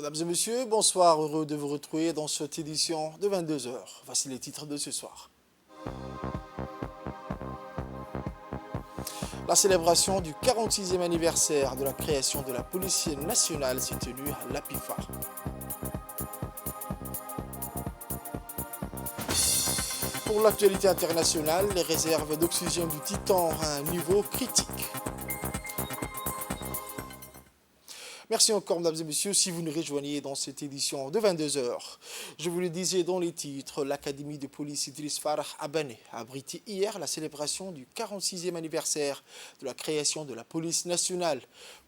Mesdames et messieurs, bonsoir, heureux de vous retrouver dans cette édition de 22 heures. Voici les titres de ce soir. La célébration du 46e anniversaire de la création de la police nationale s'est tenue à l'APIFA. Pour l'actualité internationale, les réserves d'oxygène du Titan à un niveau critique. Merci encore, mesdames et messieurs, si vous nous rejoignez dans cette édition de 22 heures. Je vous le disais dans les titres, l'Académie de police Idriss Farah Abane a abrité hier la célébration du 46e anniversaire de la création de la police nationale.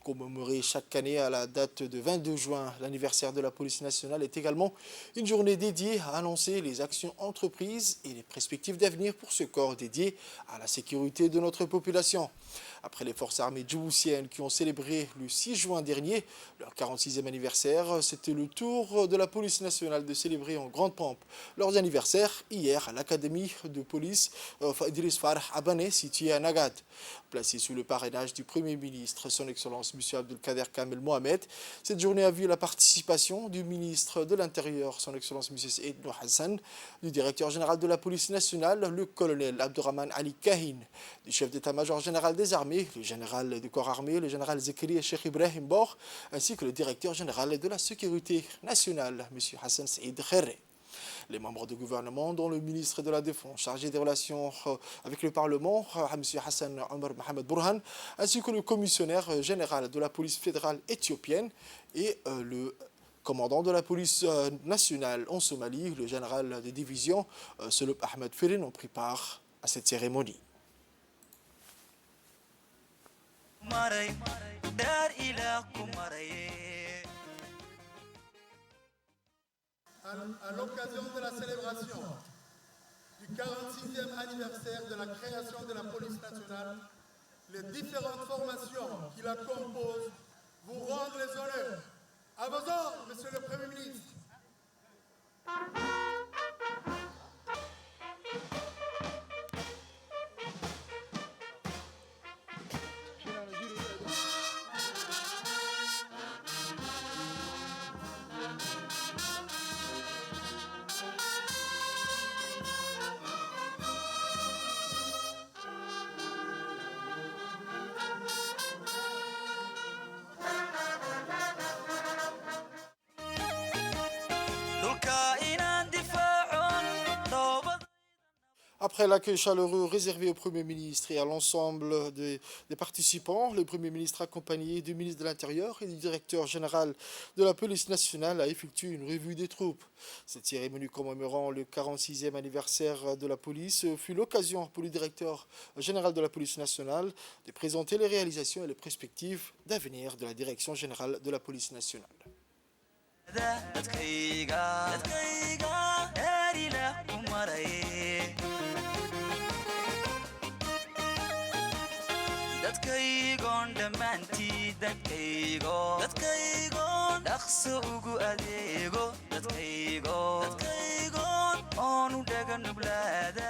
Commémorée chaque année à la date de 22 juin, l'anniversaire de la police nationale est également une journée dédiée à annoncer les actions entreprises et les perspectives d'avenir pour ce corps dédié à la sécurité de notre population. Après les forces armées djiboutiennes qui ont célébré le 6 juin dernier leur 46e anniversaire, c'était le tour de la police nationale de célébrer en grande pompe leurs anniversaires hier à l'académie de police Idriss Farah Abane située à Nagad. Placée sous le parrainage du Premier ministre, son Excellence M. Abdelkader Kamel Mohamed, cette journée a vu la participation du ministre de l'Intérieur, son Excellence M. Saïd Nour Hassan, du directeur général de la police nationale, le colonel Abdurrahman Ali Kahin, du chef d'état-major général des armées, le général du corps armé, le général Zekri Cheikh Ibrahim Bor, ainsi que le directeur général de la sécurité nationale, M. Hassan Saïd Kherre. Les membres du gouvernement, dont le ministre de la Défense chargé des relations avec le Parlement, M. Hassan Omar Mohamed Burhan, ainsi que le commissionnaire général de la police fédérale éthiopienne et le commandant de la police nationale en Somalie, le général de division Soloub Ahmed Firin, ont pris part à cette cérémonie. À l'occasion de la célébration du 46e anniversaire de la création de la police nationale, les différentes formations qui la composent vous rendent les honneurs. À vos ordres, Monsieur le Premier ministre. Après l'accueil chaleureux réservé au Premier ministre et à l'ensemble des participants, le Premier ministre accompagné du ministre de l'Intérieur et du directeur général de la police nationale a effectué une revue des troupes. Cette cérémonie commémorant le 46e anniversaire de la police fut l'occasion pour le directeur général de la police nationale de présenter les réalisations et les perspectives d'avenir de la direction générale de la police nationale. dadkaygoon dhammaantii dadkaygoon dhaqso ugu adeego dadkaygoon oonu dhaga nublaada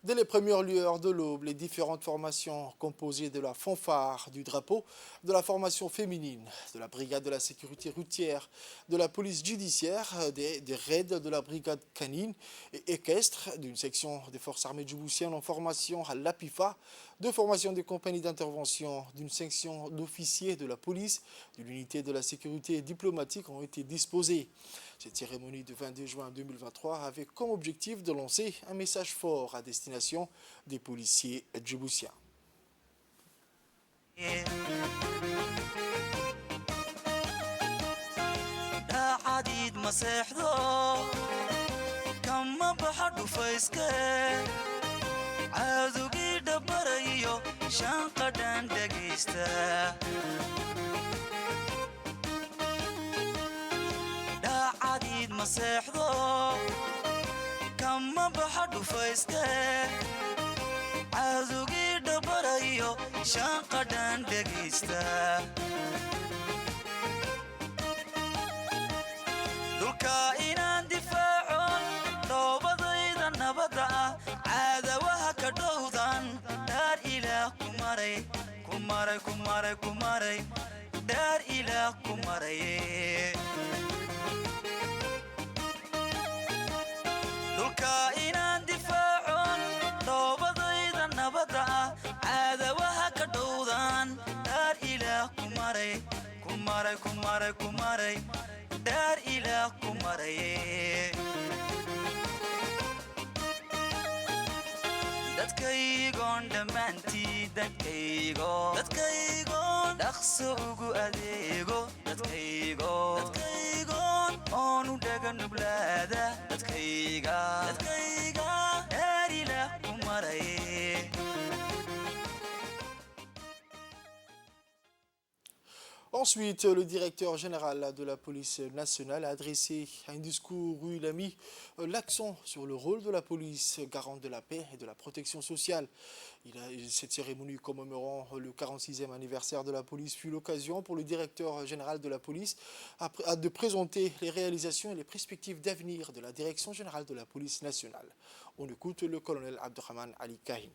Dès les premières lueurs de l'aube, les différentes formations composées de la fanfare, du drapeau, de la formation féminine, de la brigade de la sécurité routière, de la police judiciaire, des raids de la brigade canine et équestre, d'une section des forces armées djiboutiennes en formation à l'APIFA, de formation des compagnies d'intervention, d'une section d'officiers de la police, d'une unité de la sécurité diplomatique ont été disposées. Cette cérémonie du 22 juin 2023 avait comme objectif de lancer un message fort à destination des policiers djiboutiens. maseexdo kama baxa dhufayste caadugii dhabarayo shaanqadhan dhegaysta dhulka inaan difaacon dhoobadayda nabadda ah caadawaha ka dhowdan dhaar ilaah ku maray daar ilaah ilaah ku maraye dhulka inaan difaacon dhoobadayda nabadda ah caadawaha ka dhowdaan dhaar ilaah ku maray dhaar ilaah ku maraye dadkaygoon dhammaantii dadkaygoon dhaqso ugu adeego dadkaygoon oonu dhaga nublaada dadkayga dhaar ilaah ku maraye Ensuite, le directeur général de la police nationale a adressé un discours où il a mis l'accent sur le rôle de la police, garante de la paix et de la protection sociale. Cette cérémonie commémorant le 46e anniversaire de la police fut l'occasion pour le directeur général de la police de présenter les réalisations et les perspectives d'avenir de la direction générale de la police nationale. On écoute le colonel Abdurrahman Ali Kahin.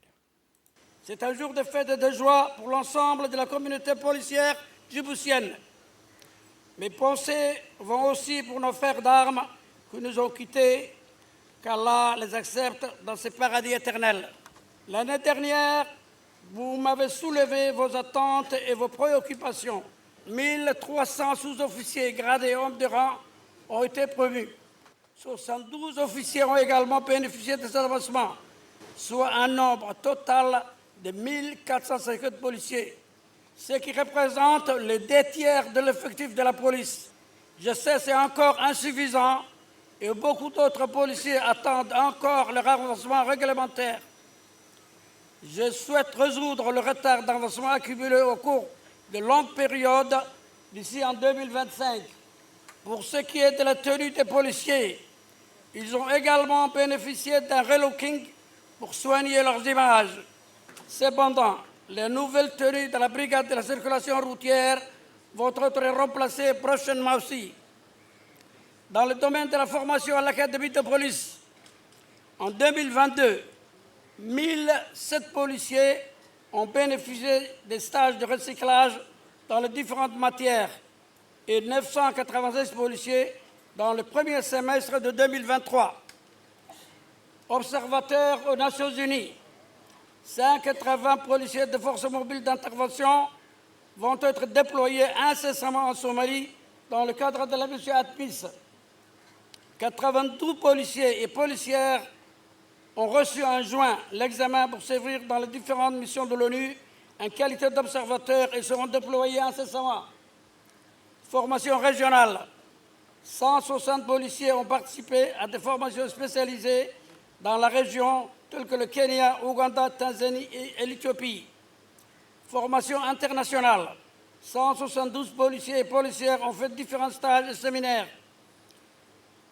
C'est un jour de fête et de joie pour l'ensemble de la communauté policière djiboutienne. Mes pensées vont aussi pour nos frères d'armes qui nous ont quittés, qu'Allah les accepte dans ses paradis éternels. L'année dernière, vous m'avez soulevé vos attentes et vos préoccupations. 1300 sous-officiers gradés hommes de rang ont été promus. 72 officiers ont également bénéficié de cet avancement, soit un nombre total de 1450 policiers, ce qui représente les 2/3 de l'effectif de la police. Je sais que c'est encore insuffisant et beaucoup d'autres policiers attendent encore leur avancement réglementaire. Je souhaite résoudre le retard d'avancement accumulé au cours de longues périodes d'ici en 2025. Pour ce qui est de la tenue des policiers, ils ont également bénéficié d'un relooking pour soigner leurs images. Cependant, les nouvelles tenues de la brigade de la circulation routière vont être remplacées prochainement aussi. Dans le domaine de la formation à l'académie de police, en 2022, 1007 policiers ont bénéficié des stages de recyclage dans les différentes matières et 996 policiers dans le premier semestre de 2023. Observateurs aux Nations Unies, 180 policiers de forces mobiles d'intervention vont être déployés incessamment en Somalie dans le cadre de la mission ATMIS. 92 policiers et policières ont reçu en juin l'examen pour servir dans les différentes missions de l'ONU en qualité d'observateurs et seront déployés incessamment. Formation régionale. 160 policiers ont participé à des formations spécialisées dans la région telles que le Kenya, Ouganda, Tanzanie et l'Éthiopie. Formation internationale. 172 policiers et policières ont fait différents stages et séminaires.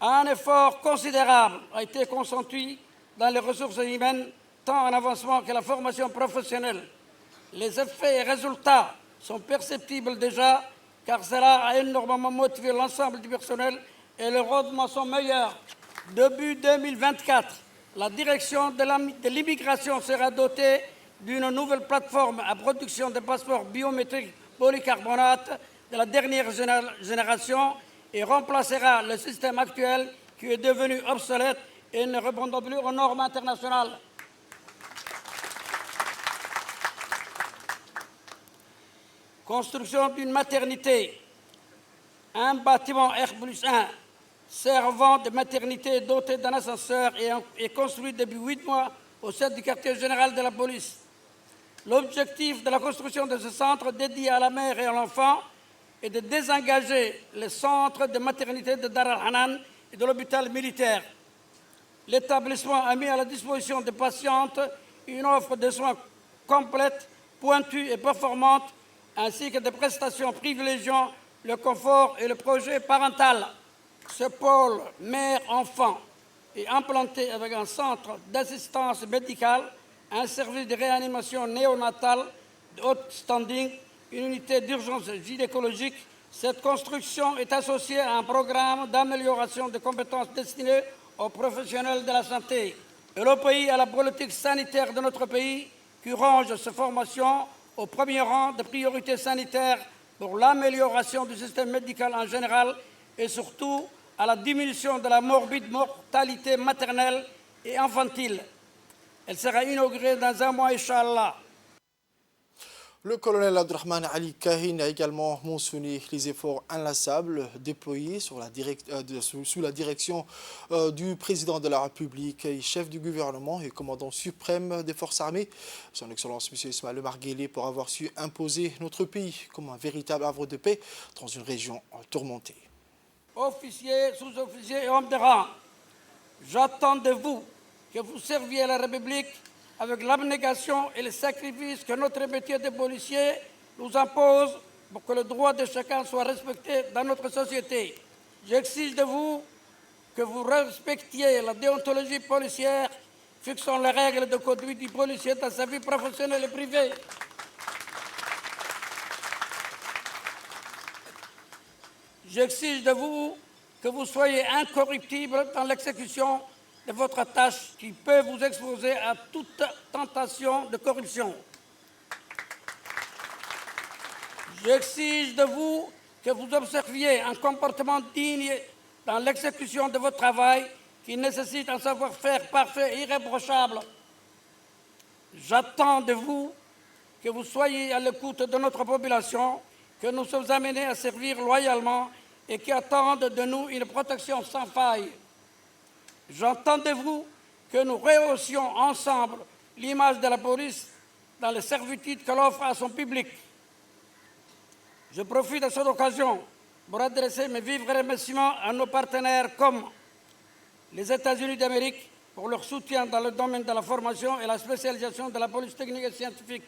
Un effort considérable a été consenti dans les ressources humaines, tant en avancement que la formation professionnelle. Les effets et résultats sont perceptibles déjà, car cela a énormément motivé l'ensemble du personnel et les rendements sont meilleurs. Début 2024, la direction de l'immigration sera dotée d'une nouvelle plateforme à production de passeports biométriques polycarbonate de la dernière génération et remplacera le système actuel qui est devenu obsolète et ne répondant plus aux normes internationales. Construction d'une maternité. Un bâtiment R+1 servant de maternité doté d'un ascenseur est construit depuis 8 mois au sein du quartier général de la police. L'objectif de la construction de ce centre dédié à la mère et à l'enfant est de désengager les centres de maternité de Dar al-Hanan et de l'hôpital militaire. L'établissement a mis à la disposition des patientes une offre de soins complète, pointue et performante, ainsi que des prestations privilégiant le confort et le projet parental. Ce pôle mère-enfant est implanté avec un centre d'assistance médicale, un service de réanimation néonatale de haut standing, une unité d'urgence gynécologique. Cette construction est associée à un programme d'amélioration des compétences destinées aux professionnels de la santé. Et le pays à la politique sanitaire de notre pays qui range ces formations au premier rang des priorités sanitaires pour l'amélioration du système médical en général et surtout à la diminution de la morbide mortalité maternelle et infantile. Elle sera inaugurée dans un mois, Inch'Allah. Le colonel Abdurrahman Ali Kahin a également mentionné les efforts inlassables déployés sous la direction du président de la République et chef du gouvernement et commandant suprême des forces armées, son Excellence M. Ismaël Omar Guelleh, pour avoir su imposer notre pays comme un véritable havre de paix dans une région tourmentée. Officiers, sous-officiers et hommes de rang, j'attends de vous que vous serviez la République avec l'abnégation et le sacrifice que notre métier de policier nous impose pour que le droit de chacun soit respecté dans notre société. J'exige de vous que vous respectiez la déontologie policière fixant les règles de conduite du policier dans sa vie professionnelle et privée. J'exige de vous que vous soyez incorruptible dans l'exécution de votre tâche qui peut vous exposer à toute tentation de corruption. J'exige de vous que vous observiez un comportement digne dans l'exécution de votre travail qui nécessite un savoir-faire parfait et irréprochable. J'attends de vous que vous soyez à l'écoute de notre population, que nous sommes amenés à servir loyalement et qui attendent de nous une protection sans faille. J'entends de vous que nous rehaussions ensemble l'image de la police dans les servitudes qu'elle offre à son public. Je profite de cette occasion pour adresser mes vifs remerciements à nos partenaires comme les États-Unis d'Amérique pour leur soutien dans le domaine de la formation et la spécialisation de la police technique et scientifique,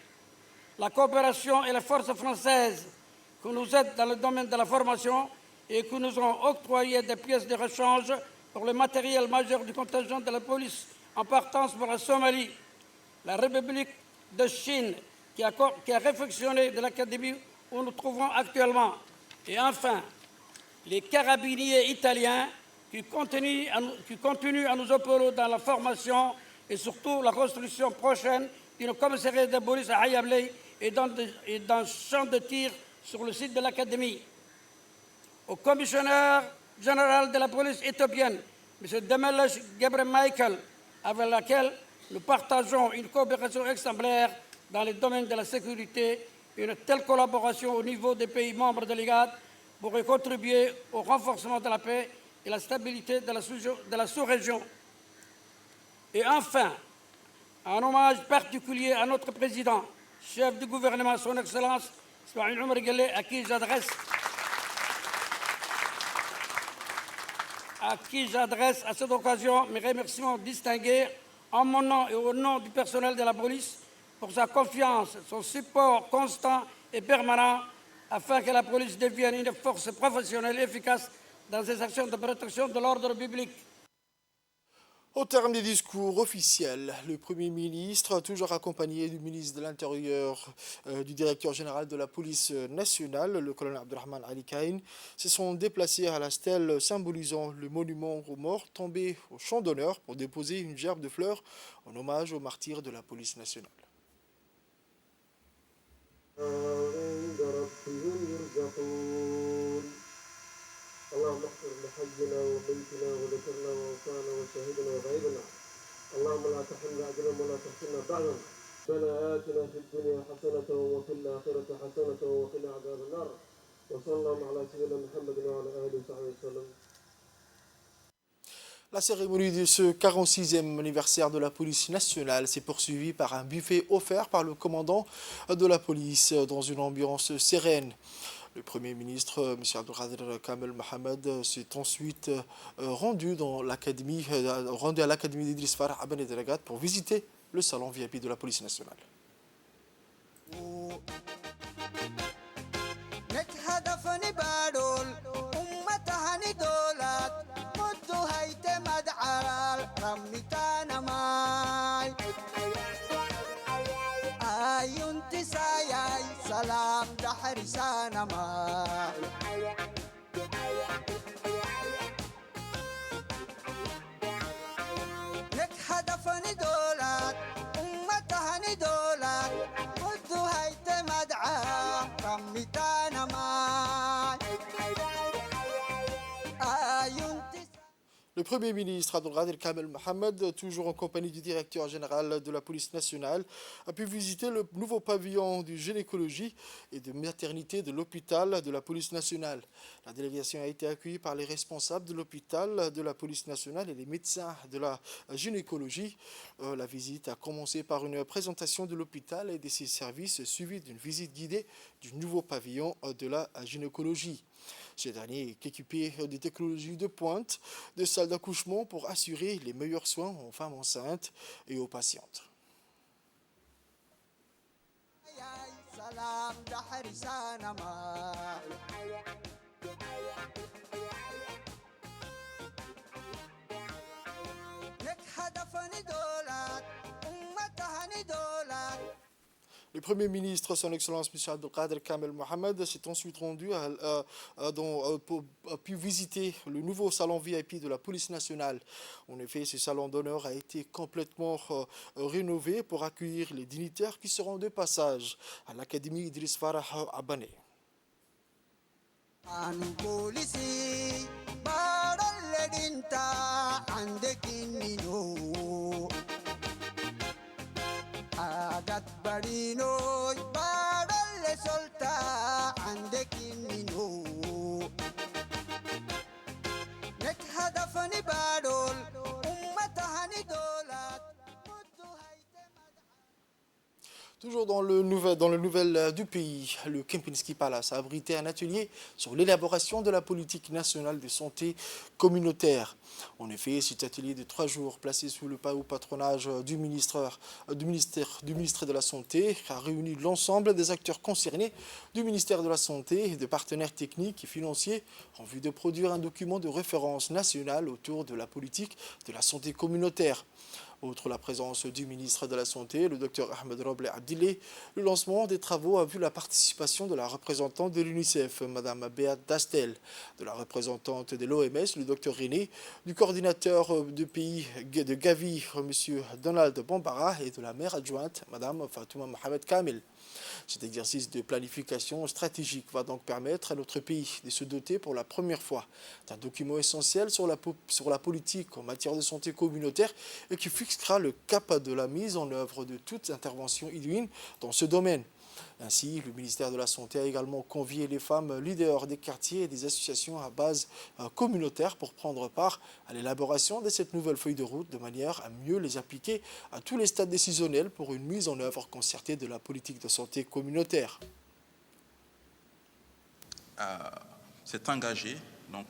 la coopération et les forces françaises qui nous aident dans le domaine de la formation et qui nous ont octroyé des pièces de rechange pour le matériel majeur du contingent de la police en partance pour la Somalie, la République de Chine qui a réfectionné de l'académie où nous nous trouvons actuellement, et enfin les carabiniers italiens qui continuent à nous épauler dans la formation et surtout la construction prochaine d'une commissariat de police à Ayablé et d'un champ de tir sur le site de l'académie. Au commissaire général de la police éthiopienne, M. Demelech Gebre Michael, avec laquelle nous partageons une coopération exemplaire dans les domaines de la sécurité. Une telle collaboration au niveau des pays membres de l'IGAD pourrait contribuer au renforcement de la paix et la stabilité de la sous-région. Et enfin, un hommage particulier à notre président, chef du gouvernement, son Excellence, Ismaël Omar Guelleh, à qui j'adresse à cette occasion mes remerciements distingués en mon nom et au nom du personnel de la police pour sa confiance, son support constant et permanent afin que la police devienne une force professionnelle et efficace dans ses actions de protection de l'ordre public. Au terme des discours officiels, le Premier ministre, toujours accompagné du ministre de l'Intérieur, du directeur général de la police nationale, le colonel Abdurrahman Ali Kahin, se sont déplacés à la stèle symbolisant le monument aux morts tombés au champ d'honneur pour déposer une gerbe de fleurs en hommage aux martyrs de la police nationale. اللهم اغفر لحينا وميتنا وذكرنا وانفعنا وشهدنا وغيبنا اللهم لا تحرمنا اجرهم ولا تحسنا بعدهم ربنا اتنا في الدنيا حسنه وفي الاخره حسنه وقنا عذاب النار وصلى الله على سيدنا محمد وعلى اله وصحبه وسلم. La cérémonie de ce 46e anniversaire de la police nationale s'est poursuivie par un buffet offert par le commandant de la police dans une ambiance sereine. Le Premier ministre, M. Abdelkader Kamel Mohamed, s'est ensuite rendu à l'académie d'Idriss Farah à Ben Delagat pour visiter le salon VIP de la police nationale. سلام دحرسانا ما لك هدفني دولات أمتهني دولات ودو هيت مدعى رميتانا ما Le Premier ministre Abdelkader Kamel Mohamed, toujours en compagnie du directeur général de la police nationale, a pu visiter le nouveau pavillon de gynécologie et de maternité de l'hôpital de la police nationale. La délégation a été accueillie par les responsables de l'hôpital de la police nationale et les médecins de la gynécologie. La visite a commencé par une présentation de l'hôpital et de ses services, suivie d'une visite guidée du nouveau pavillon de la gynécologie. Ce dernier est équipé de technologies de pointe, de salles d'accouchement pour assurer les meilleurs soins aux femmes enceintes et aux patientes. سلام دحرسانا ما لك هدفني دولار أمتها دولار. Le Premier ministre, son Excellence M. Abdelkader Kamel Mohamed, s'est ensuite rendu a pu visiter le nouveau salon VIP de la police nationale. En effet, ce salon d'honneur a été complètement rénové pour accueillir les dignitaires qui seront de passage à l'Académie Idriss Farah Abane. عادت برينو بار اللي سلطة عندك منو نك هدفني بارول أمتها دولات Toujours dans le nouvel du pays, le Kempinski Palace a abrité un atelier sur l'élaboration de la politique nationale de santé communautaire. En effet, cet atelier de 3 jours placé sous le patronage du ministre de la Santé a réuni l'ensemble des acteurs concernés du ministère de la Santé et de partenaires techniques et financiers en vue de produire un document de référence national autour de la politique de la santé communautaire. Outre la présence du ministre de la Santé, le Dr Ahmed Roble Abdile, le lancement des travaux a vu la participation de la représentante de l'UNICEF, Mme Beat Dastel, de la représentante de l'OMS, le Dr René, du coordinateur de pays de Gavi, M. Donald Bambara, et de la maire adjointe, Mme Fatouma Mohamed Kamel. Cet exercice de planification stratégique va donc permettre à notre pays de se doter pour la première fois d'un document essentiel sur la politique en matière de santé communautaire et qui fixera le cap de la mise en œuvre de toute intervention idoine dans ce domaine. Ainsi, le ministère de la Santé a également convié les femmes leaders des quartiers et des associations à base communautaire pour prendre part à l'élaboration de cette nouvelle feuille de route de manière à mieux les appliquer à tous les stades décisionnels pour une mise en œuvre concertée de la politique de santé communautaire. S'est engagé donc,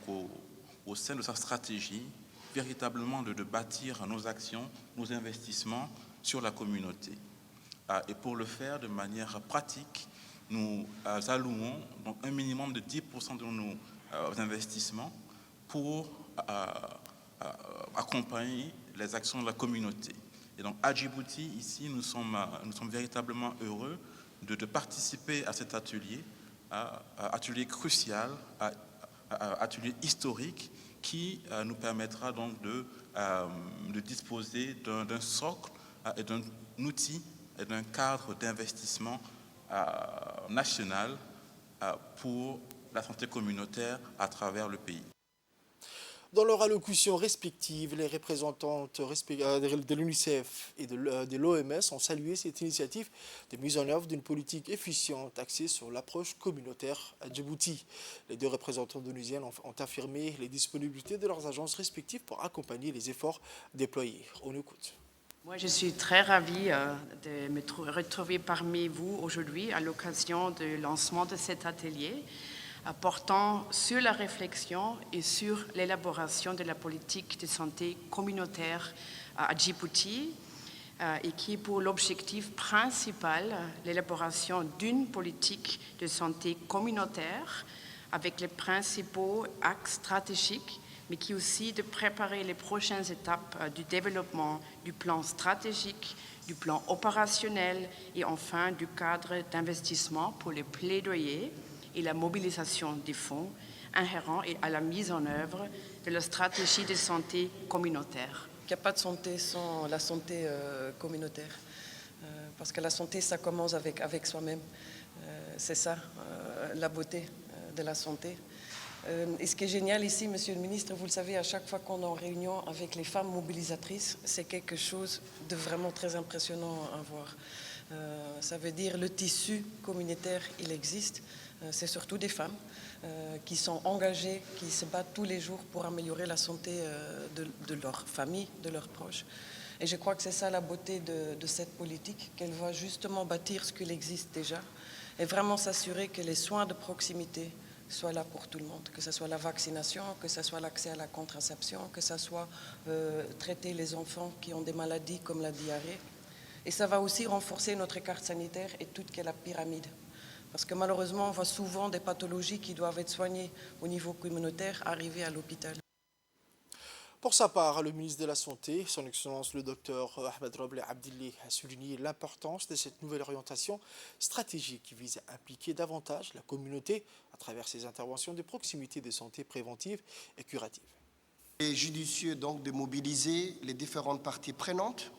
au sein de sa stratégie véritablement de bâtir nos actions, nos investissements sur la communauté. Et pour le faire de manière pratique, nous allouons donc un minimum de 10% de nos investissements pour accompagner les actions de la communauté. Et donc à Djibouti, ici, nous sommes véritablement heureux de participer à cet atelier, atelier crucial, atelier historique, qui nous permettra donc de disposer d'un socle et d'un outil et d'un cadre d'investissement national pour la santé communautaire à travers le pays. Dans leur allocution respective, les représentantes de l'UNICEF et de l'OMS ont salué cette initiative de mise en œuvre d'une politique efficiente axée sur l'approche communautaire à Djibouti. Les deux représentants onusiennes ont affirmé les disponibilités de leurs agences respectives pour accompagner les efforts déployés. On écoute. Moi, je suis très ravie de me retrouver parmi vous aujourd'hui à l'occasion du lancement de cet atelier portant sur la réflexion et sur l'élaboration de la politique de santé communautaire à Djibouti et qui a pour l'objectif principal l'élaboration d'une politique de santé communautaire avec les principaux axes stratégiques, mais qui aussi de préparer les prochaines étapes du développement du plan stratégique, du plan opérationnel et enfin du cadre d'investissement pour les plaidoyers et la mobilisation des fonds inhérents à la mise en œuvre de la stratégie de santé communautaire. Il n'y a pas de santé sans la santé communautaire, parce que la santé, ça commence avec soi-même. C'est ça, la beauté de la santé. Et ce qui est génial ici, Monsieur le Ministre, vous le savez, à chaque fois qu'on est en réunion avec les femmes mobilisatrices, c'est quelque chose de vraiment très impressionnant à voir. Ça veut dire le tissu communautaire, il existe. C'est surtout des femmes qui sont engagées, qui se battent tous les jours pour améliorer la santé de leur famille, de leurs proches. Et je crois que c'est ça la beauté de cette politique, qu'elle va justement bâtir ce qu'il existe déjà et vraiment s'assurer que les soins de proximité soient là pour tout le monde, que ce soit la vaccination, que ce soit l'accès à la contraception, que ce soit traiter les enfants qui ont des maladies comme la diarrhée. Et ça va aussi renforcer notre carte sanitaire et toute la pyramide. Parce que malheureusement, on voit souvent des pathologies qui doivent être soignées au niveau communautaire arriver à l'hôpital. Pour sa part, le ministre de la Santé, son Excellence le docteur Ahmed Roble Abdilli, a souligné l'importance de cette nouvelle orientation stratégique qui vise à impliquer davantage la communauté à travers ses interventions de proximité de santé préventive et curative. Il est judicieux donc de mobiliser les différentes parties prenantes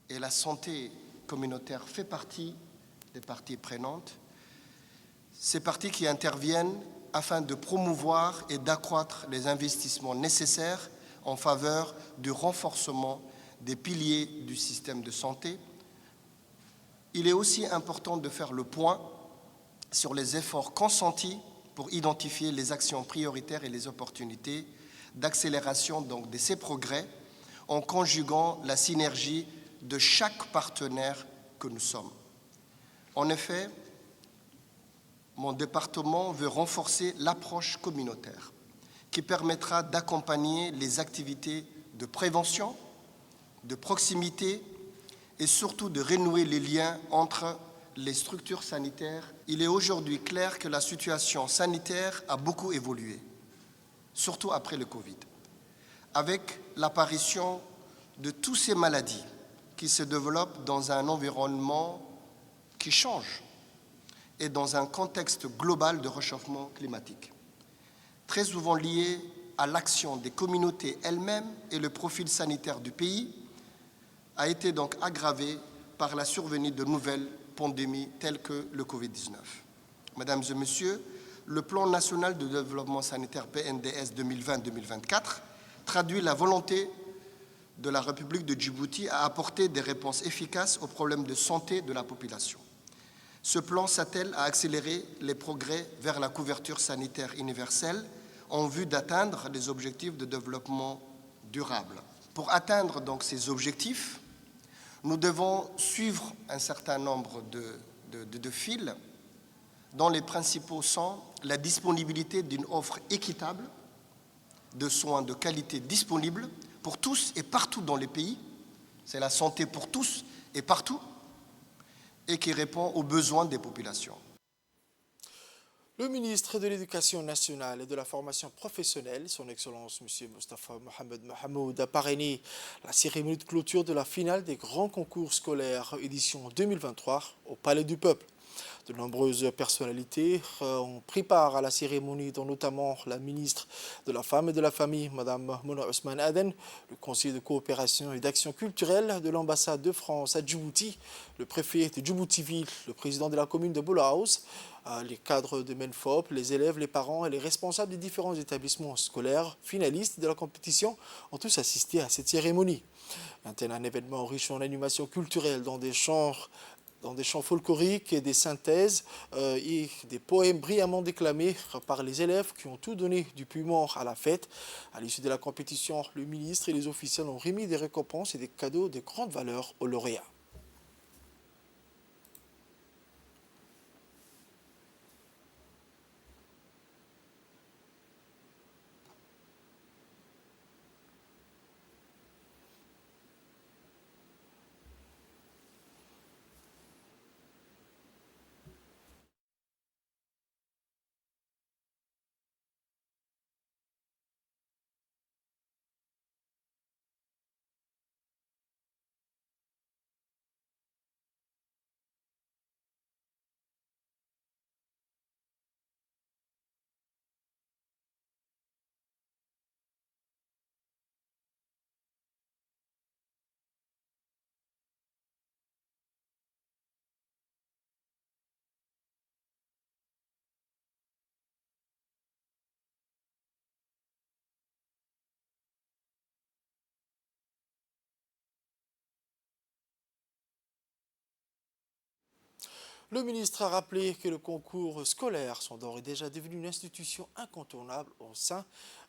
et la santé communautaire fait partie des parties prenantes. Ces parties qui interviennent afin de promouvoir et d'accroître les investissements nécessaires en faveur du renforcement des piliers du système de santé. Il est aussi important de faire le point sur les efforts consentis pour identifier les actions prioritaires et les opportunités d'accélération de ces progrès en conjuguant la synergie de chaque partenaire que nous sommes. En effet, mon département veut renforcer l'approche communautaire qui permettra d'accompagner les activités de prévention, de proximité et surtout de renouer les liens entre les structures sanitaires. Il est aujourd'hui clair que la situation sanitaire a beaucoup évolué, surtout après le Covid, avec l'apparition de toutes ces maladies qui se développent dans un environnement qui change et dans un contexte global de réchauffement climatique, très souvent lié à l'action des communautés elles-mêmes et le profil sanitaire du pays, a été donc aggravé par la survenue de nouvelles pandémies telles que le Covid-19. Mesdames et Messieurs, le Plan national de développement sanitaire PNDS 2020-2024 traduit la volonté de la République de Djibouti à apporter des réponses efficaces aux problèmes de santé de la population. Ce plan s'attelle à accélérer les progrès vers la couverture sanitaire universelle en vue d'atteindre les objectifs de développement durable. Pour atteindre donc ces objectifs, nous devons suivre un certain nombre de fils dont les principaux sont la disponibilité d'une offre équitable de soins de qualité disponibles pour tous et partout dans les pays. C'est la santé pour tous et partout, et qui répond aux besoins des populations. Le ministre de l'Éducation nationale et de la formation professionnelle, son Excellence M. Mostafa Mohamed Mahamoud, a parrainé la cérémonie de clôture de la finale des grands concours scolaires édition 2023 au Palais du Peuple. De nombreuses personnalités ont pris part à la cérémonie, dont notamment la ministre de la Femme et de la Famille, Mme Mona Ousmane Aden, le conseiller de coopération et d'action culturelle de l'ambassade de France à Djibouti, le préfet de Djibouti-Ville, le président de la commune de Boulaouz, les cadres de MENFOP, les élèves, les parents et les responsables des différents établissements scolaires finalistes de la compétition ont tous assisté à cette cérémonie. Un événement riche en animation culturelle dans des chants folkloriques et des synthèses et des poèmes brillamment déclamés par les élèves qui ont tout donné du piment à la fête. À l'issue de la compétition, le ministre et les officiels ont remis des récompenses et des cadeaux de grande valeur aux lauréats. Le ministre a rappelé que les concours scolaires sont d'ores et déjà devenus une institution incontournable au sein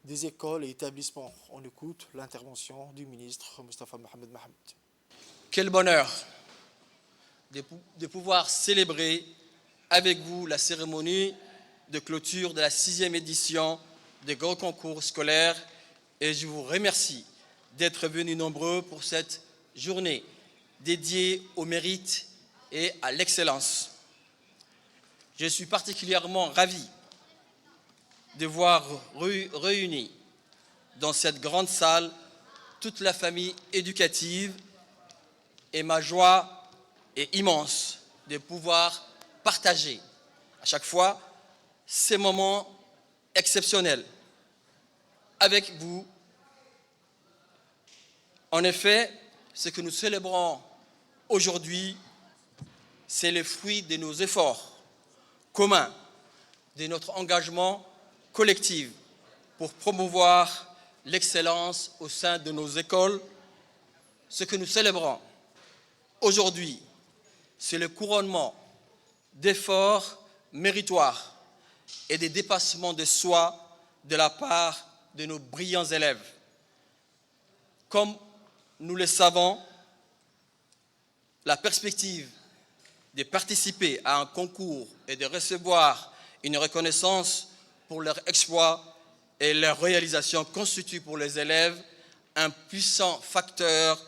des écoles et établissements. On écoute l'intervention du ministre Moustapha Mohamed Mahmoud. Quel bonheur de pouvoir célébrer avec vous la cérémonie de clôture de la 6e édition des grands concours scolaires et je vous remercie d'être venus nombreux pour cette journée dédiée au mérite et à l'excellence. Je suis particulièrement ravi de voir réunie dans cette grande salle toute la famille éducative et ma joie est immense de pouvoir partager à chaque fois ces moments exceptionnels avec vous. En effet, ce que nous célébrons aujourd'hui, c'est le fruit de nos efforts communs, de notre engagement collectif pour promouvoir l'excellence au sein de nos écoles. Ce que nous célébrons aujourd'hui, c'est le couronnement d'efforts méritoires et des dépassements de soi de la part de nos brillants élèves. Comme nous le savons, la perspective de participer à un concours et de recevoir une reconnaissance pour leur exploit et leur réalisation constitue pour les élèves un puissant facteur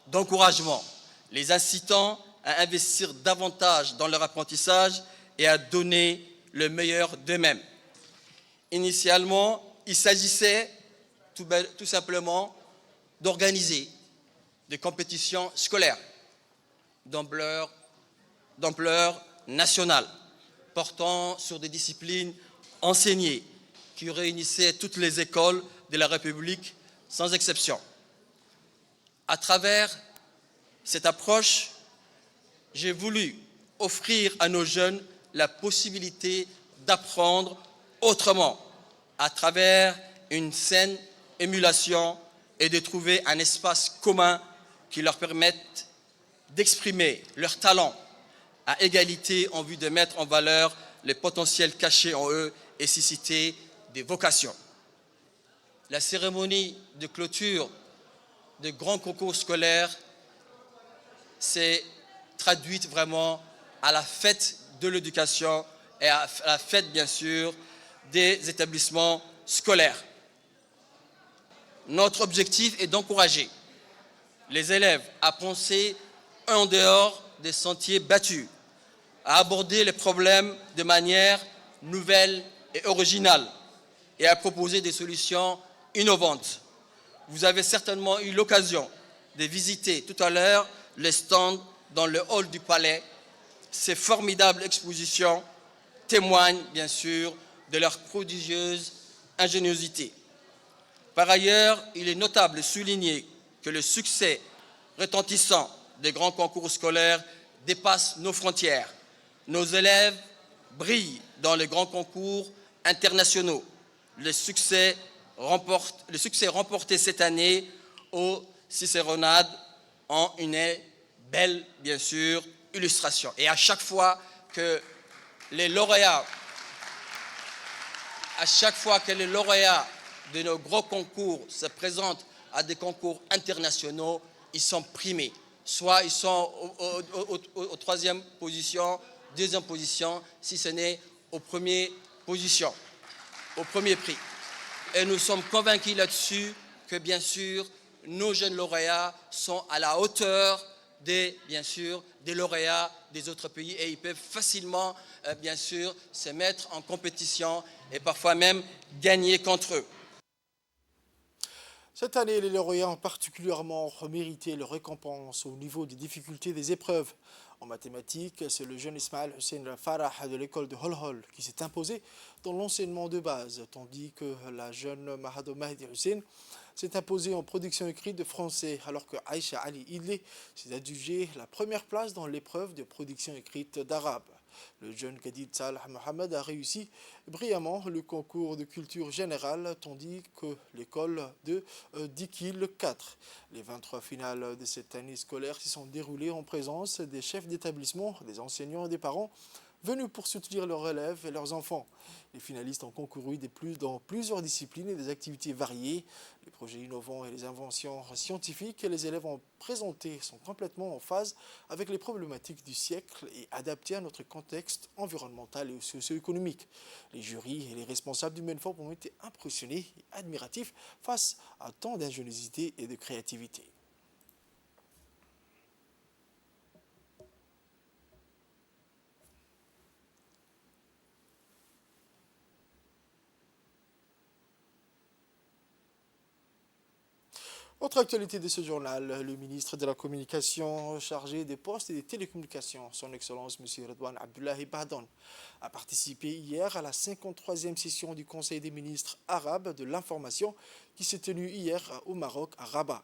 d'encouragement, les incitant à investir davantage dans leur apprentissage et à donner le meilleur d'eux-mêmes. Initialement, il s'agissait tout simplement d'organiser des compétitions scolaires d'ampleur nationale, portant sur des disciplines enseignées qui réunissaient toutes les écoles de la République sans exception. À travers cette approche, j'ai voulu offrir à nos jeunes la possibilité d'apprendre autrement, à travers une saine émulation et de trouver un espace commun qui leur permette d'exprimer leurs talents à égalité en vue de mettre en valeur les potentiels cachés en eux et susciter des vocations. La cérémonie de clôture des grands concours scolaires s'est traduite vraiment à la fête de l'éducation et à la fête, bien sûr, des établissements scolaires. Notre objectif est d'encourager les élèves à penser en dehors des sentiers battus, à aborder les problèmes de manière nouvelle et originale et à proposer des solutions innovantes. Vous avez certainement eu l'occasion de visiter tout à l'heure les stands dans le hall du Palais. Ces formidables expositions témoignent bien sûr de leur prodigieuse ingéniosité. Par ailleurs, il est notable de souligner que le succès retentissant des grands concours scolaires dépasse nos frontières. Nos élèves brillent dans les grands concours internationaux. Le succès remporté cette année au Cicéronade en une belle, bien sûr, illustration. Et à chaque fois que les lauréats de nos gros concours se présentent à des concours internationaux, ils sont primés. Soit ils sont aux troisième position, deuxième position, si ce n'est aux premières positions, au premier prix. Et nous sommes convaincus là-dessus que, bien sûr, nos jeunes lauréats sont à la hauteur des lauréats des autres pays et ils peuvent facilement, bien sûr, se mettre en compétition et parfois même gagner contre eux. Cette année, les lauréats ont particulièrement mérité leur récompense au niveau des difficultés des épreuves. En mathématiques, c'est le jeune Ismaël Hussein Farah de l'école de Holhol qui s'est imposé dans l'enseignement de base, tandis que la jeune Mahado Mahdi Hussein s'est imposée en production écrite de français, alors que Aïcha Ali Idlé s'est adjugé la première place dans l'épreuve de production écrite d'arabe. Le jeune Kadid Salah Mohamed a réussi brillamment le concours de culture générale, tandis que l'école de Dikil 4. Les 23 finales de cette année scolaire s'y sont déroulées en présence des chefs d'établissement, des enseignants et des parents venus pour soutenir leurs élèves et leurs enfants. Les finalistes ont concouru dans plusieurs disciplines et des activités variées. Les projets innovants et les inventions scientifiques que les élèves ont présentés sont complètement en phase avec les problématiques du siècle et adaptés à notre contexte environnemental et socio-économique. Les jurys et les responsables du MENFOP ont été impressionnés et admiratifs face à tant d'ingéniosité et de créativité. Autre actualité de ce journal, le ministre de la Communication chargé des postes et des télécommunications, son Excellence M. Redouane Abdullahi Bahdon, a participé hier à la 53e session du Conseil des ministres arabes de l'information qui s'est tenue hier au Maroc, à Rabat.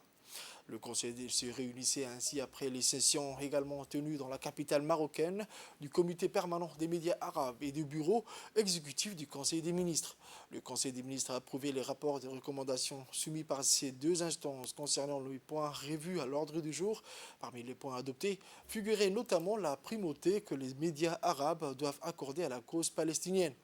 Le Conseil se réunissait ainsi après les sessions également tenues dans la capitale marocaine du Comité permanent des médias arabes et du bureau exécutif du Conseil des ministres. Le Conseil des ministres a approuvé les rapports et recommandations soumis par ces deux instances concernant les points revus à l'ordre du jour. Parmi les points adoptés figurait notamment la primauté que les médias arabes doivent accorder à la cause palestinienne.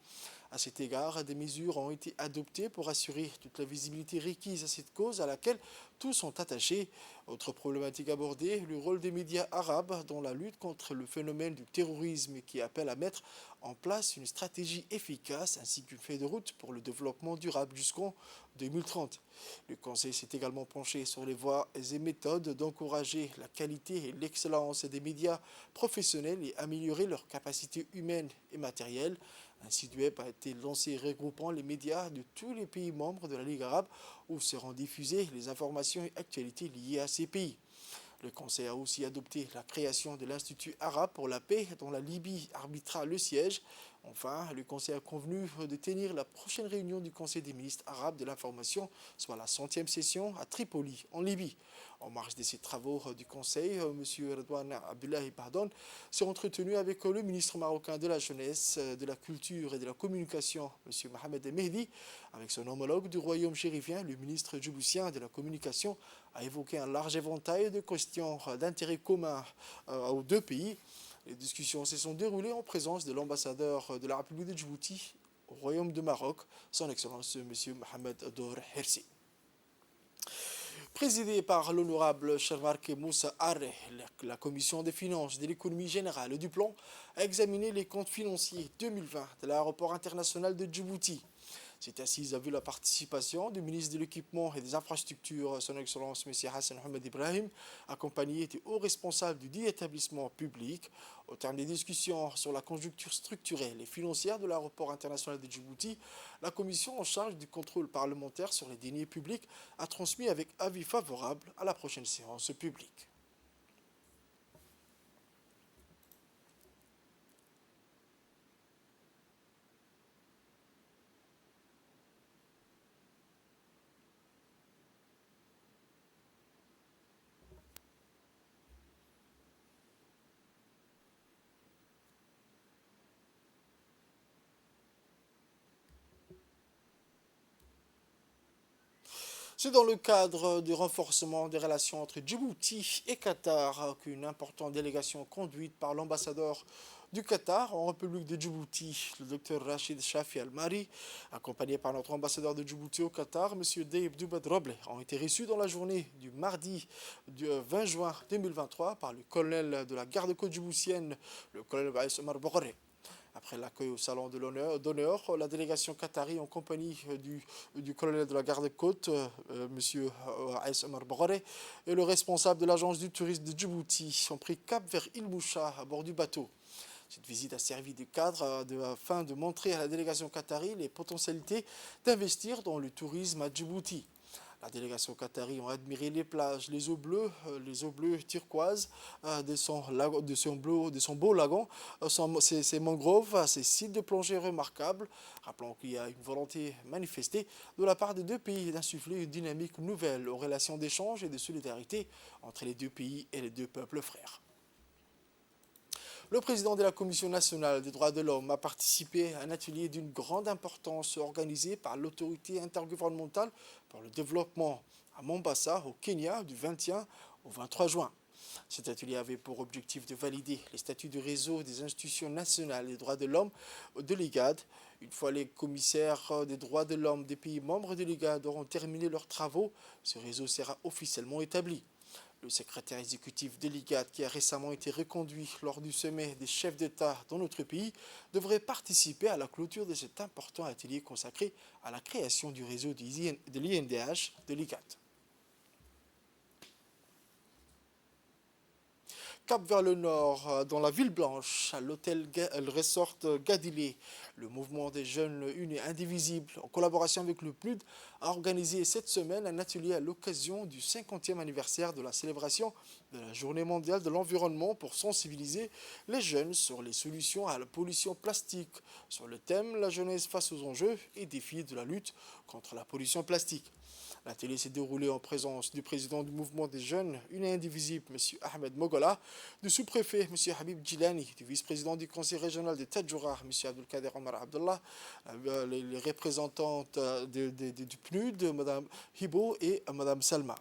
À cet égard, des mesures ont été adoptées pour assurer toute la visibilité requise à cette cause à laquelle tous sont attachés. Autre problématique abordée, le rôle des médias arabes dans la lutte contre le phénomène du terrorisme qui appelle à mettre en place une stratégie efficace ainsi qu'une feuille de route pour le développement durable jusqu'en 2030. Le Conseil s'est également penché sur les voies et méthodes d'encourager la qualité et l'excellence des médias professionnels et améliorer leurs capacités humaines et matérielles. Un site web a été lancé regroupant les médias de tous les pays membres de la Ligue arabe où seront diffusées les informations et actualités liées à ces pays. Le Conseil a aussi adopté la création de l'Institut arabe pour la paix dont la Libye arbitrera le siège. Enfin, le Conseil a convenu de tenir la prochaine réunion du Conseil des ministres arabes de l'information, soit la 100e session à Tripoli, en Libye. En marge de ces travaux du Conseil, M. Redouane Abdullahi Bahdon s'est entretenu avec le ministre marocain de la Jeunesse, de la Culture et de la Communication, M. Mohamed Mehdi. Avec son homologue du royaume chérifien, le ministre djiboutien de la Communication a évoqué un large éventail de questions d'intérêt commun aux deux pays. Les discussions se sont déroulées en présence de l'ambassadeur de la République de Djibouti au Royaume de Maroc, son Excellence M. Mohamed Dor Hersi. Présidée par l'honorable Sharmarke Moussa Arre, la Commission des finances, de l'économie générale et du plan a examiné les comptes financiers 2020 de l'aéroport international de Djibouti. Cette assise a vu la participation du ministre de l'Équipement et des Infrastructures, son Excellence M. Hassan Ahmed Ibrahim, accompagné des hauts responsables du dit établissement public. Au terme des discussions sur la conjoncture structurelle et financière de l'aéroport international de Djibouti, la commission en charge du contrôle parlementaire sur les deniers publics a transmis avec avis favorable à la prochaine séance publique. C'est dans le cadre du renforcement des relations entre Djibouti et Qatar qu'une importante délégation conduite par l'ambassadeur du Qatar en République de Djibouti, le Dr Rachid Shafi Al-Mari, accompagné par notre ambassadeur de Djibouti au Qatar, M. Dave Dubad-Roble, ont été reçus dans la journée du mardi du 20 juin 2023 par le colonel de la garde-côte djiboutienne, le colonel Aïs Omar Boghoré. Après l'accueil au salon de d'honneur, la délégation qatari en compagnie du colonel de la garde-côte, M. Aïs Omar Boghoré, et le responsable de l'agence du tourisme de Djibouti ont pris cap vers Il Moucha à bord du bateau. Cette visite a servi de cadre afin de montrer à la délégation qatari les potentialités d'investir dans le tourisme à Djibouti. La délégation qatari a admiré les plages, les eaux bleues turquoises de son beau lagon, ses mangroves, ses sites de plongée remarquables. Rappelons qu'il y a une volonté manifestée de la part des deux pays d'insuffler une dynamique nouvelle aux relations d'échange et de solidarité entre les deux pays et les deux peuples frères. Le président de la Commission nationale des droits de l'homme a participé à un atelier d'une grande importance organisé par l'autorité intergouvernementale pour le développement à Mombasa, au Kenya, du 21 au 23 juin. Cet atelier avait pour objectif de valider les statuts du réseau des institutions nationales des droits de l'homme de l'IGAD. Une fois les commissaires des droits de l'homme des pays membres de l'IGAD auront terminé leurs travaux, ce réseau sera officiellement établi. Le secrétaire exécutif de l'IGAD, qui a récemment été reconduit lors du sommet des chefs d'État dans notre pays, devrait participer à la clôture de cet important atelier consacré à la création du réseau de l'INDH de l'IGAD. Cap vers le nord, dans la ville blanche, à l'hôtel Resort Gadilé, le mouvement des jeunes unis indivisibles, en collaboration avec le PNUD, a organisé cette semaine un atelier à l'occasion du 50e anniversaire de la célébration de la Journée mondiale de l'environnement pour sensibiliser les jeunes sur les solutions à la pollution plastique, sur le thème « La jeunesse face aux enjeux et défis de la lutte contre la pollution plastique ». L'atelier s'est déroulé en présence du président du mouvement des jeunes unis indivisibles, M. Ahmed Mogola, du sous-préfet, M. Habib Djilani, du vice-président du conseil régional de Tadjoura, M. Abdelkader Omar Abdallah, les représentantes du PNUD, Mme Hibo et Mme Salma.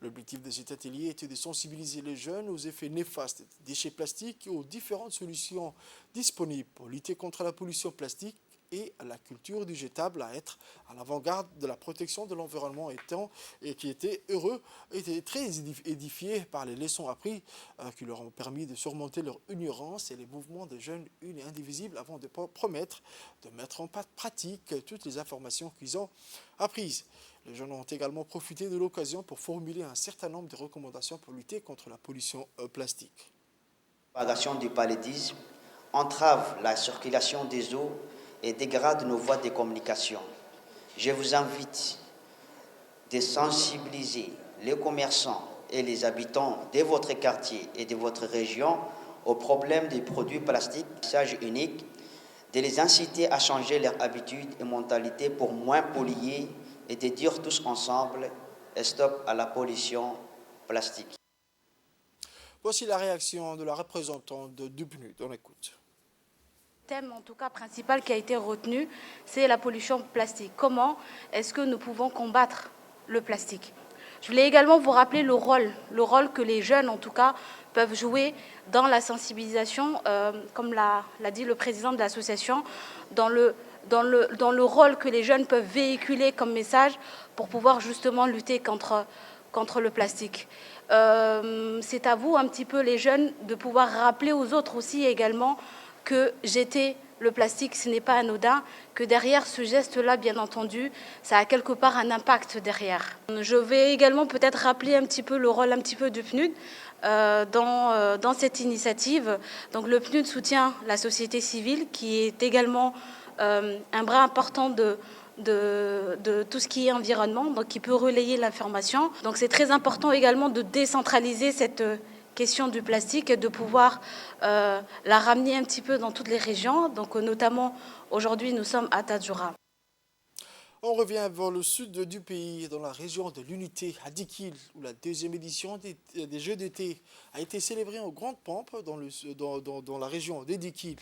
L'objectif de cet atelier était de sensibiliser les jeunes aux effets néfastes des déchets plastiques et aux différentes solutions disponibles pour lutter contre la pollution plastique et la culture du jetable à être à l'avant-garde de la protection de l'environnement et qui étaient très édifiés par les leçons apprises qui leur ont permis de surmonter leur ignorance et les mouvements des jeunes unis indivisibles avant de promettre de mettre en pratique toutes les informations qu'ils ont apprises. Les jeunes ont également profité de l'occasion pour formuler un certain nombre de recommandations pour lutter contre la pollution plastique. La propagation du paludisme entrave la circulation des eaux et dégrade nos voies de communication. Je vous invite de sensibiliser les commerçants et les habitants de votre quartier et de votre région au problème des produits plastiques, usage unique, de les inciter à changer leurs habitudes et mentalités pour moins polluer et de dire tous ensemble stop à la pollution plastique. Voici la réaction de la représentante du PNUD. On écoute. Le thème en tout cas principal qui a été retenu, c'est la pollution plastique. Comment est-ce que nous pouvons combattre le plastique? Je voulais également vous rappeler le rôle que les jeunes en tout cas peuvent jouer dans la sensibilisation, comme l'a dit le président de l'association, dans le rôle que les jeunes peuvent véhiculer comme message pour pouvoir justement lutter contre le plastique. C'est à vous un petit peu les jeunes de pouvoir rappeler aux autres aussi également que jeter le plastique, ce n'est pas anodin, que derrière ce geste-là, bien entendu, ça a quelque part un impact derrière. Je vais également peut-être rappeler un petit peu le rôle un petit peu du PNUD dans cette initiative. Donc le PNUD soutient la société civile qui est également un bras important de tout ce qui est environnement, donc qui peut relayer l'information. Donc c'est très important également de décentraliser cette question du plastique et de pouvoir la ramener un petit peu dans toutes les régions. Donc notamment aujourd'hui nous sommes à Tadjoura. On revient vers le sud du pays, dans la région de l'Unité, à Dikil, où la deuxième édition des Jeux d'été a été célébrée en grande pompe dans la région de Dikil.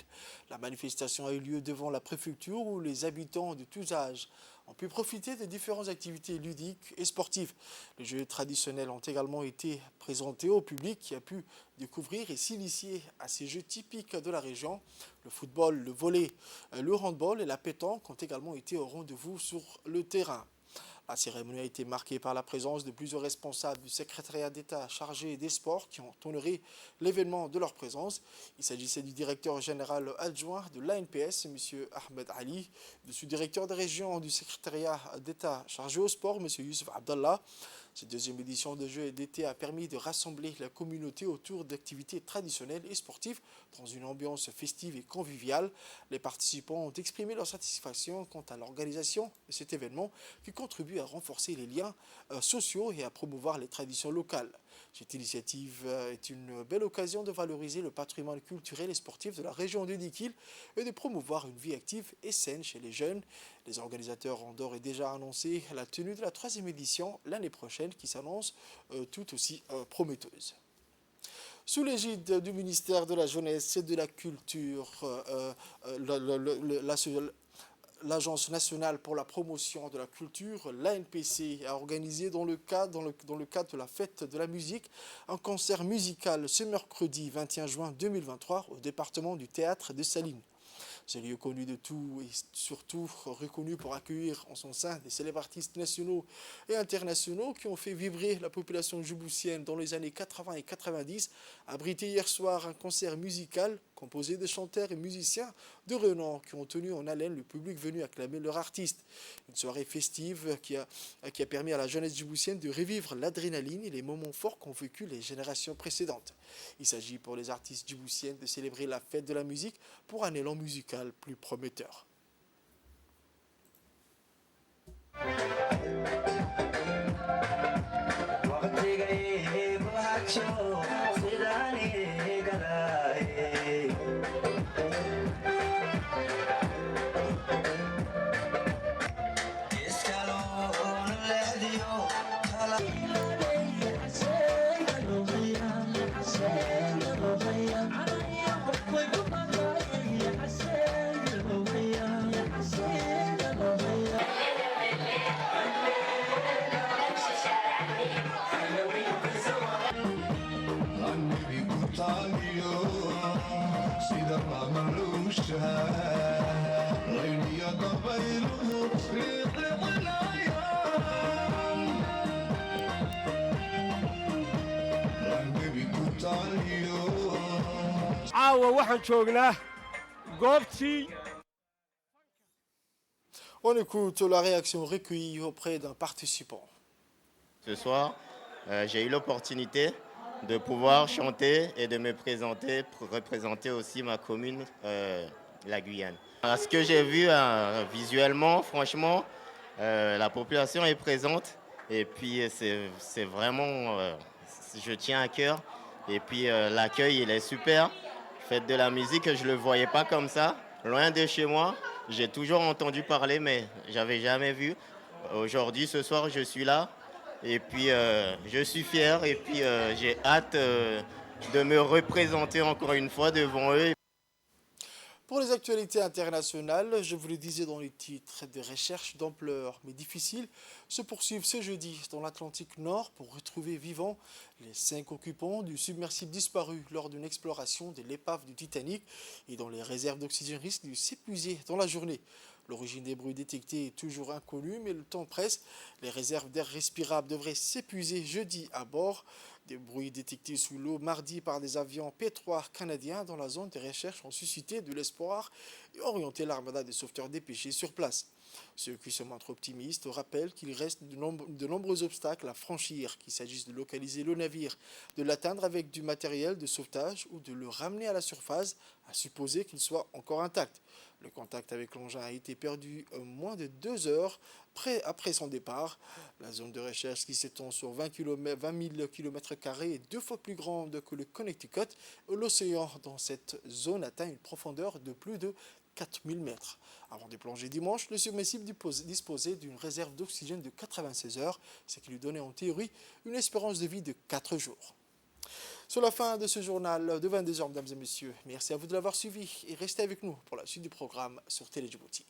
La manifestation a eu lieu devant la préfecture où les habitants de tous âges ont pu profiter de différentes activités ludiques et sportives. Les jeux traditionnels ont également été présentés au public qui a pu découvrir et s'initier à ces jeux typiques de la région. Le football, le volley, le handball et la pétanque ont également été au rendez-vous sur le terrain. La cérémonie a été marquée par la présence de plusieurs responsables du secrétariat d'État chargé des sports qui ont honoré l'événement de leur présence. Il s'agissait du directeur général adjoint de l'ANPS, M. Ahmed Ali, du sous-directeur de région du secrétariat d'État chargé au sport, M. Youssef Abdallah. Cette deuxième édition de Jeux d'été a permis de rassembler la communauté autour d'activités traditionnelles et sportives dans une ambiance festive et conviviale. Les participants ont exprimé leur satisfaction quant à l'organisation de cet événement qui contribue à renforcer les liens sociaux et à promouvoir les traditions locales. Cette initiative est une belle occasion de valoriser le patrimoine culturel et sportif de la région de Dikil et de promouvoir une vie active et saine chez les jeunes. Les organisateurs ont d'ores et déjà annoncé la tenue de la 3e édition l'année prochaine qui s'annonce tout aussi prometteuse. Sous l'égide du ministère de la Jeunesse et de la Culture, l'Agence nationale pour la promotion de la culture, l'ANPC, a organisé dans le cadre de la fête de la musique un concert musical ce mercredi 21 juin 2023 au département du théâtre de Saline. Ce lieu connu de tout et surtout reconnu pour accueillir en son sein des célèbres artistes nationaux et internationaux qui ont fait vibrer la population djiboutienne dans les années 80 et 90, a abrité hier soir un concert musical composé de chanteurs et musiciens de renom qui ont tenu en haleine le public venu acclamer leur artiste. Une soirée festive qui a permis à la jeunesse djiboutienne de revivre l'adrénaline et les moments forts qu'ont vécu les générations précédentes. Il s'agit pour les artistes djiboutiennes de célébrer la fête de la musique pour un élan musical plus prometteur. On écoute la réaction recueillie auprès d'un participant. Ce soir, j'ai eu l'opportunité de pouvoir chanter et de me présenter pour représenter aussi ma commune, la Guyane. À ce que j'ai vu visuellement, franchement, la population est présente et puis c'est vraiment, je tiens à cœur. Et puis l'accueil, il est super. Fête de la musique, je ne le voyais pas comme ça, loin de chez moi. J'ai toujours entendu parler, mais je n'avais jamais vu. Aujourd'hui, ce soir, je suis là. Et puis, je suis fier et puis j'ai hâte de me représenter encore une fois devant eux. Pour les actualités internationales, je vous le disais dans les titres, des recherches d'ampleur mais difficiles se poursuivent ce jeudi dans l'Atlantique Nord pour retrouver vivants les 5 occupants du submersible disparu lors d'une exploration de l'épave du Titanic et dont les réserves d'oxygène risquent de s'épuiser dans la journée. L'origine des bruits détectés est toujours inconnue, mais le temps presse. Les réserves d'air respirable devraient s'épuiser jeudi à bord. Des bruits détectés sous l'eau mardi par des avions P-3 canadiens dans la zone de recherche ont suscité de l'espoir et orienté l'armada des sauveteurs dépêchés sur place. Ceux qui se montrent optimistes rappellent qu'il reste de nombreux obstacles à franchir, qu'il s'agisse de localiser le navire, de l'atteindre avec du matériel de sauvetage ou de le ramener à la surface, à supposer qu'il soit encore intact. Le contact avec l'engin a été perdu moins de 2 heures après son départ. La zone de recherche qui s'étend sur 20 000 km² est 2 fois plus grande que le Connecticut. L'océan dans cette zone atteint une profondeur de plus de 4000 mètres. Avant de plonger dimanche, le submersible disposait d'une réserve d'oxygène de 96 heures, ce qui lui donnait en théorie une espérance de vie de 4 jours. C'est la fin de ce journal de 22h, mesdames et messieurs. Merci à vous de l'avoir suivi et restez avec nous pour la suite du programme sur Télé Djibouti.